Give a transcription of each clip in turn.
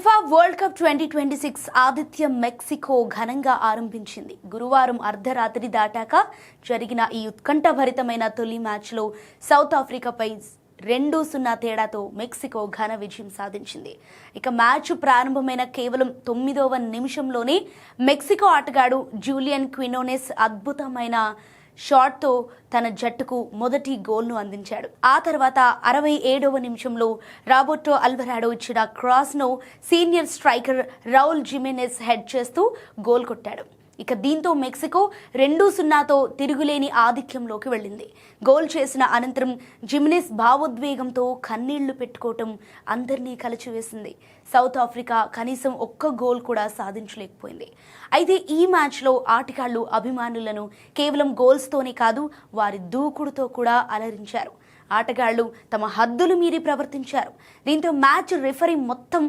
FIFA world cup 2026 ఆతిథ్యం Mexico ఘనంగా ఆరంభించింది. గురువారం అర్ధరాత్రి దాటాక జరిగిన ఈ ఉత్కంఠభరితమైన తొలి మ్యాచ్లో సౌత్ ఆఫ్రికాపై 2-0 తేడాతో మెక్సికో ఘన విజయం సాధించింది. ఇక మ్యాచ్ ప్రారంభమైన కేవలం 9వ నిమిషంలోనే మెక్సికో ఆటగాడు జూలియన్ క్వినోనెస్ అద్భుతమైన షాట్తో తన జట్టుకు మొదటి గోల్ను అందించాడు. ఆ తర్వాత 67వ నిమిషంలో రాబర్టో అల్వరాడో ఇచ్చిన క్రాస్ను senior striker Raul Jimenez head చేస్తూ గోల్ కొట్టాడు. ఇక దీంతో మెక్సికో 2-0తో తిరుగులేని ఆధిక్యంలోకి వెళ్ళింది. గోల్ చేసిన అనంతరం జిమెనెజ్ భావోద్వేగంతో కన్నీళ్లు పెట్టుకోవటం అందరినీ కలిచివేసింది. సౌత్ ఆఫ్రికా కనీసం ఒక్క గోల్ కూడా సాధించలేకపోయింది. అయితే ఈ మ్యాచ్లో ఆటగాళ్లు అభిమానులను కేవలం గోల్స్తోనే కాదు, వారి దూకుడుతో కూడా అలరించారు. ఆటగాళ్లు తమ హద్దులు మీరి ప్రవర్తించారు. దీంతో మ్యాచ్ రిఫరీ మొత్తం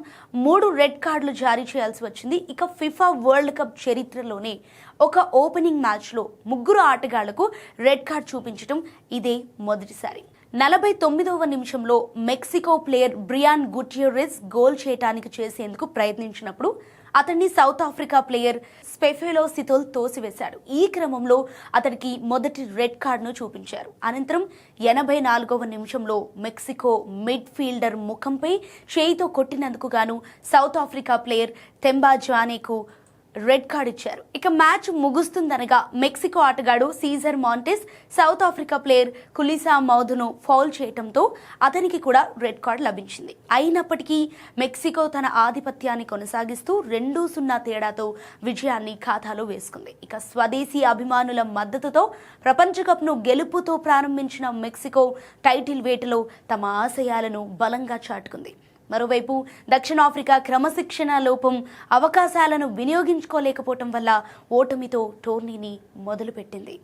3 రెడ్ కార్డులు జారీ చేయాల్సి వచ్చింది. ఇక ఫిఫా వరల్డ్ కప్ చరిత్రలోనే ఒక ఓపెనింగ్ మ్యాచ్లో 3 ఆటగాళ్లకు రెడ్ కార్డ్ చూపించడం ఇదే మొదటిసారి. 49వ నిమిషంలో మెక్సికో ప్లేయర్ బ్రియాన్ గుటియరెజ్ గోల్ చేయటానికి చేసేందుకు ప్రయత్నించినప్పుడు అతన్ని సౌత్ ఆఫ్రికా ప్లేయర్ స్పెఫెలో సితోల్ తోసివేశాడు. ఈ క్రమంలో అతనికి మొదటి రెడ్ కార్డును చూపించారు. అనంతరం 84వ నిమిషంలో మెక్సికో మిడ్ ఫీల్డర్ ముఖంపై చేయితో కొట్టినందుకు గాను సౌత్ ఆఫ్రికా ప్లేయర్ తెంబా జానేకు రెడ్ కార్డ్ ఇచ్చారు. ఇక మ్యాచ్ ముగుస్తుందనగా మెక్సికో ఆటగాడు Cesar Montes South Africa player Khulisa మౌదును ఫౌల్ చేయడంతో అతనికి కూడా రెడ్ కార్డ్ లభించింది. అయినప్పటికీ మెక్సికో తన ఆధిపత్యాన్ని కొనసాగిస్తూ 2-0 తేడాతో విజయాన్ని ఖాతాలో వేసుకుంది. ఇక స్వదేశీ అభిమానుల మద్దతుతో ప్రపంచ కప్ను గెలుపుతో ప్రారంభించిన మెక్సికో టైటిల్ వేటలో తమ ఆశయాలను బలంగా చాటుకుంది. మరోవైపు దక్షిణాఫ్రికా క్రమశిక్షణ లోపం అవకాశాలను వినియోగించుకోలేకపోవటం వల్ల ఓటమితో టోర్నీని మొదలుపెట్టింది.